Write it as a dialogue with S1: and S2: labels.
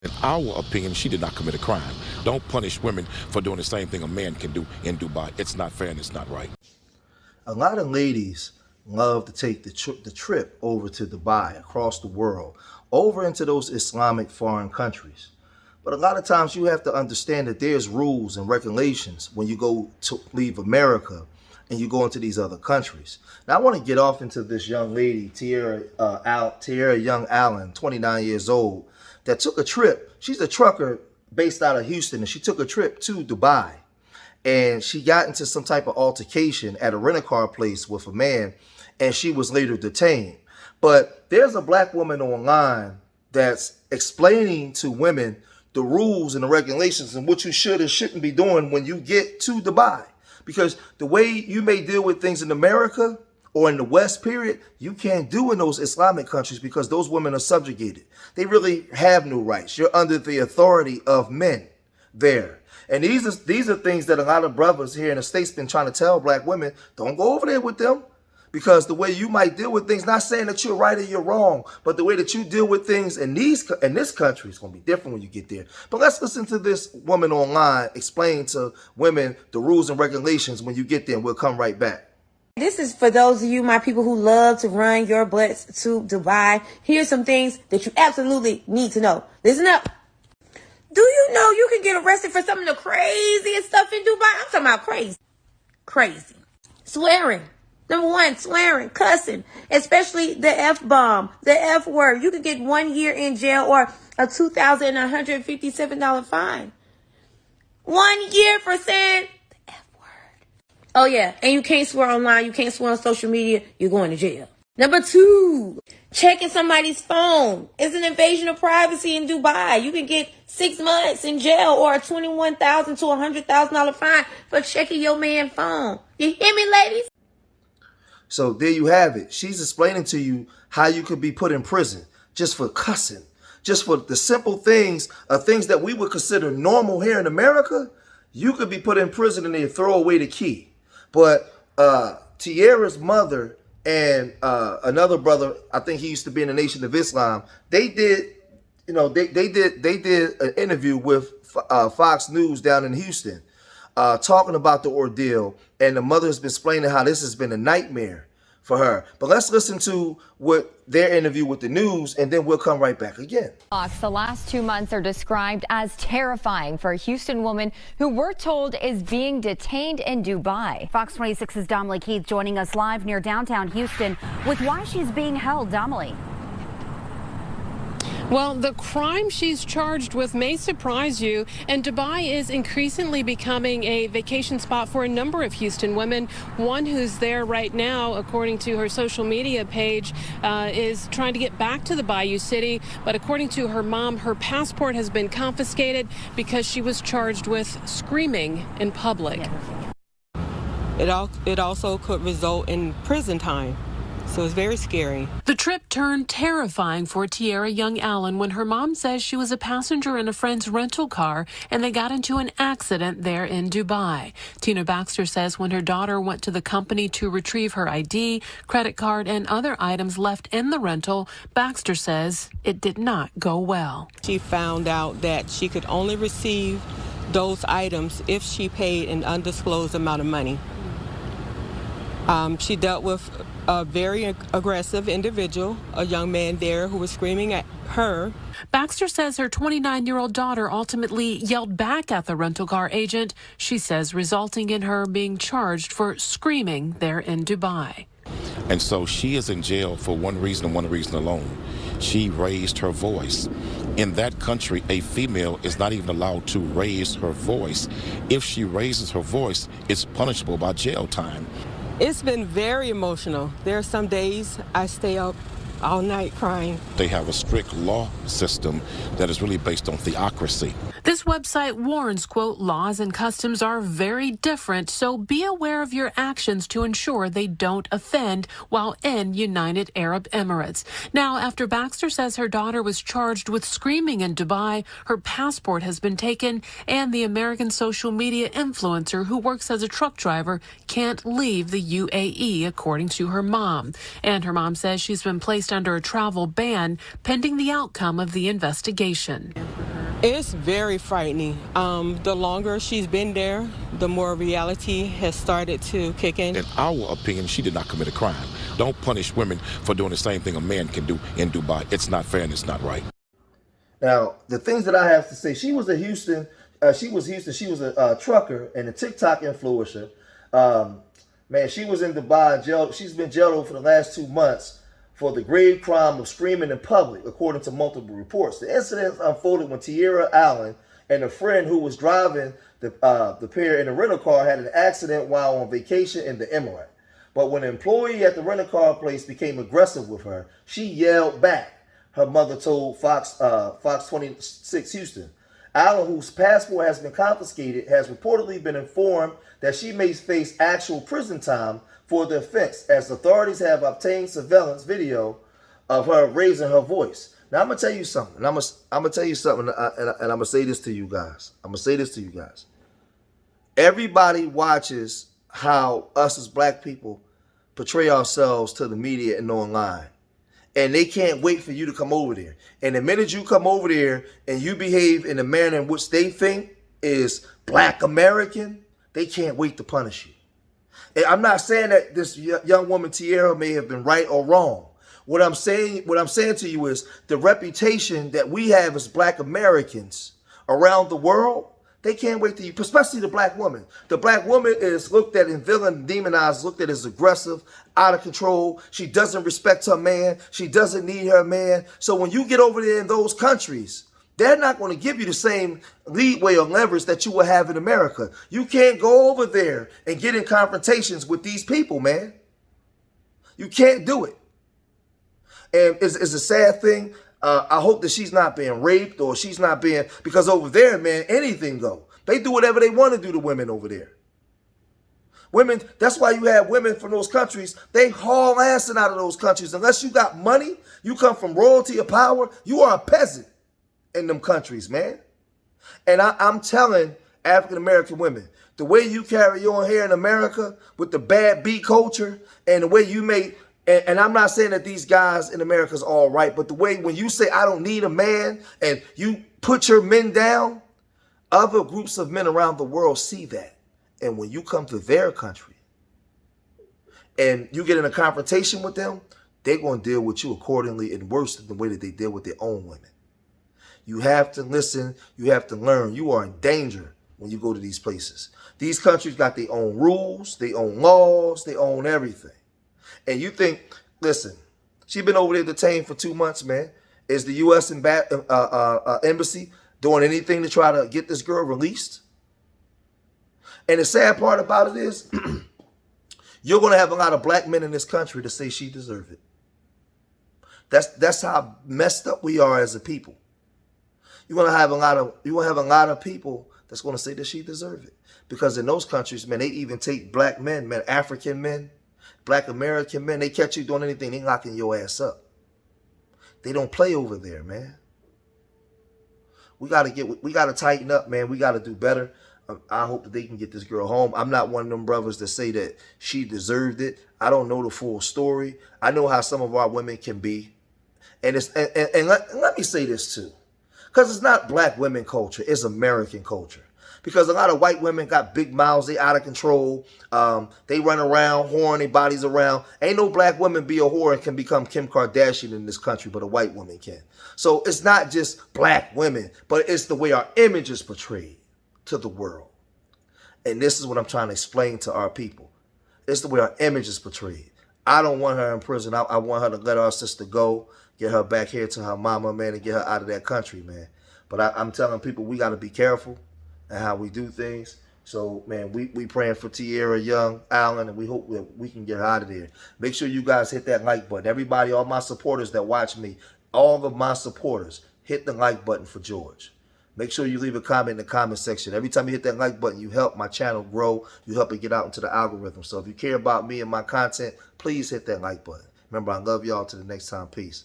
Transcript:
S1: In our opinion, she did not commit a crime. Don't punish women for doing the same thing a man can do in Dubai. It's not fair and it's not right.
S2: A lot of ladies love to take the trip over to Dubai, across the world, over into those Islamic foreign countries. But a lot of times you have to understand that there's rules and regulations when you go to leave America and you go into these other countries. Now, I want to get off into this young lady, Tierra Young Allen, 29 years old, that took a trip. She's a trucker based out of Houston, and she took a trip to Dubai. And she got into some type of altercation at a rent-a-car place with a man, and she was later detained. But there's a black woman online that's explaining to women the rules and the regulations and what you should and shouldn't be doing when you get to Dubai. Because the way you may deal with things in America or in the West, period, you can't do in those Islamic countries because those women are subjugated. They really have no rights. You're under the authority of men there. And these are things that a lot of brothers here in the States been trying to tell black women, don't go over there with them. Because the way you might deal with things, not saying that you're right or you're wrong, but the way that you deal with things in this country is going to be different when you get there. But let's listen to this woman online explain to women the rules and regulations when you get there, and we'll come right back.
S3: This is for those of you, my people who love to run your butts to Dubai. Here's some things that you absolutely need to know. Listen up. Do you know you can get arrested for some of the craziest stuff in Dubai? I'm talking about crazy. Crazy. Swearing. Number one, swearing, cussing, especially the F-bomb, the F word. You can get 1 year in jail or a $2,157 fine. 1 year for saying the F word. Oh, yeah. And you can't swear online. You can't swear on social media. You're going to jail. Number two, checking somebody's phone is an invasion of privacy in Dubai. You can get 6 months in jail or a $21,000 to $100,000 fine for checking your man's phone. You hear me, ladies?
S2: So there you have it. She's explaining to you how you could be put in prison just for cussing, just for the simple things, things that we would consider normal here in America. You could be put in prison and they throw away the key. But Tierra's mother and another brother, I think he used to be in the Nation of Islam, they did an interview with Fox News down in Houston, talking about the ordeal, and the mother has been explaining how this has been a nightmare for her. But let's listen to what their interview with the news, and then we'll come right back again.
S4: The last 2 months are described as terrifying for a Houston woman who we're told is being detained in Dubai.
S5: Fox 26's Domly Keith joining us live near downtown Houston with why she's being held. Domly.
S6: Well, the crime she's charged with may surprise you, and Dubai is increasingly becoming a vacation spot for a number of Houston women. One who's there right now, according to her social media page, is trying to get back to the Bayou City, but according to her mom, her passport has been confiscated because she was charged with screaming in public.
S7: It also could result in prison time. So it's very scary.
S6: The trip turned terrifying for Tierra Young Allen when her mom says she was a passenger in a friend's rental car and they got into an accident there in Dubai. Tina Baxter says when her daughter went to the company to retrieve her ID, credit card, and other items left in the rental, Baxter says it did not go well.
S7: She found out that she could only receive those items if she paid an undisclosed amount of money. She dealt with a very aggressive individual, a young man there who was screaming at her.
S6: Baxter says her 29-year-old daughter ultimately yelled back at the rental car agent, she says, resulting in her being charged for screaming there in Dubai.
S1: And so she is in jail for one reason and one reason alone. She raised her voice. In that country, a female is not even allowed to raise her voice. If she raises her voice, it's punishable by jail time.
S7: It's been very emotional. There are some days I stay up all night crying.
S1: They have a strict law system that is really based on theocracy.
S6: This website warns, quote, laws and customs are very different, so be aware of your actions to ensure they don't offend while in United Arab Emirates. Now, after Baxter says her daughter was charged with screaming in Dubai, her passport has been taken, and the American social media influencer who works as a truck driver can't leave the UAE, according to her mom. And her mom says she's been placed placed under a travel ban pending the outcome of the investigation.
S7: It's very frightening. The longer she's been there, the more reality has started to kick in.
S1: In our opinion, she did not commit a crime. Don't punish women for doing the same thing a man can do in Dubai. It's not fair and it's not right.
S2: Now, the things that I have to say, she was a Houston, she was a trucker and a TikTok influencer. Man, she was in Dubai jail. She's been jailed for the last 2 months for the grave crime of screaming in public, according to multiple reports. The incident unfolded when Tierra Allen and a friend who was driving the pair in a rental car had an accident while on vacation in the Emirate. But when an employee at the rental car place became aggressive with her, she yelled back, her mother told Fox 26 Houston. Allen, whose passport has been confiscated, has reportedly been informed that she may face actual prison time for the offense, as authorities have obtained surveillance video of her raising her voice. Now, I'm going to tell you something. I'm going to tell you something, and I'm going to say this to you guys. Everybody watches how us as black people portray ourselves to the media and online. And they can't wait for you to come over there. And the minute you come over there and you behave in the manner in which they think is black American, they can't wait to punish you. And I'm not saying that this young woman, Tierra, may have been right or wrong. What I'm saying to you is the reputation that we have as black Americans around the world, they can't wait to you, especially the black woman. The black woman is looked at in villain, demonized, looked at as aggressive, out of control. She doesn't respect her man. She doesn't need her man. So when you get over there in those countries, they're not going to give you the same leeway or leverage that you will have in America. You can't go over there and get in confrontations with these people, man. You can't do it. And it's a sad thing. I hope that she's not being raped or she's not being, because over there, man, anything go. They do whatever they want to do to women over there. Women, that's why you have women from those countries, they haul assing out of those countries. Unless you got money, you come from royalty or power, you are a peasant in them countries, man. And I'm telling African-American women, the way you carry on here in America with the bad beat culture and the way you may, and I'm not saying that these guys in America is all right, but the way when you say, I don't need a man, and you put your men down, other groups of men around the world see that. And when you come to their country and you get in a confrontation with them, they're going to deal with you accordingly and worse than the way that they deal with their own women. You have to listen. You have to learn. You are in danger when you go to these places. These countries got their own rules, their own laws, they own everything. And you think, listen, she's been over there detained for 2 months, man. Is the U.S. embassy doing anything to try to get this girl released? And the sad part about it is, you're going to have a lot of black men in this country to say she deserved it. That's how messed up we are as a people. You're going to have a lot of people that's going to say that she deserved it. Because in those countries, man, they even take black men, man, African men, black American men, they catch you doing anything, they locking your ass up. They don't play over there, man. We got to tighten up, man. We got to do better. I hope that they can get this girl home. I'm not one of them brothers that say that she deserved it. I don't know the full story. I know how some of our women can be. And let me say this too. Because it's not black women culture. It's American culture. Because a lot of white women got big mouths. They out of control. They run around, whoring their bodies around. Ain't no black woman be a whore and can become Kim Kardashian in this country, but a white woman can. So it's not just black women, but it's the way our image is portrayed to the world. And this is what I'm trying to explain to our people. It's the way our image is portrayed. I don't want her in prison. I want her to let our sister go, get her back here to her mama, man, and get her out of that country, man. But I'm telling people we got to be careful and how we do things. So, man, we praying for Tierra Allen, and we hope that we can get her out of there. Make sure you guys hit that like button. Everybody, all my supporters that watch me, all of my supporters, hit the like button for George. Make sure you leave a comment in the comment section. Every time you hit that like button, you help my channel grow. You help it get out into the algorithm. So if you care about me and my content, please hit that like button. Remember, I love y'all. Till the next time. Peace.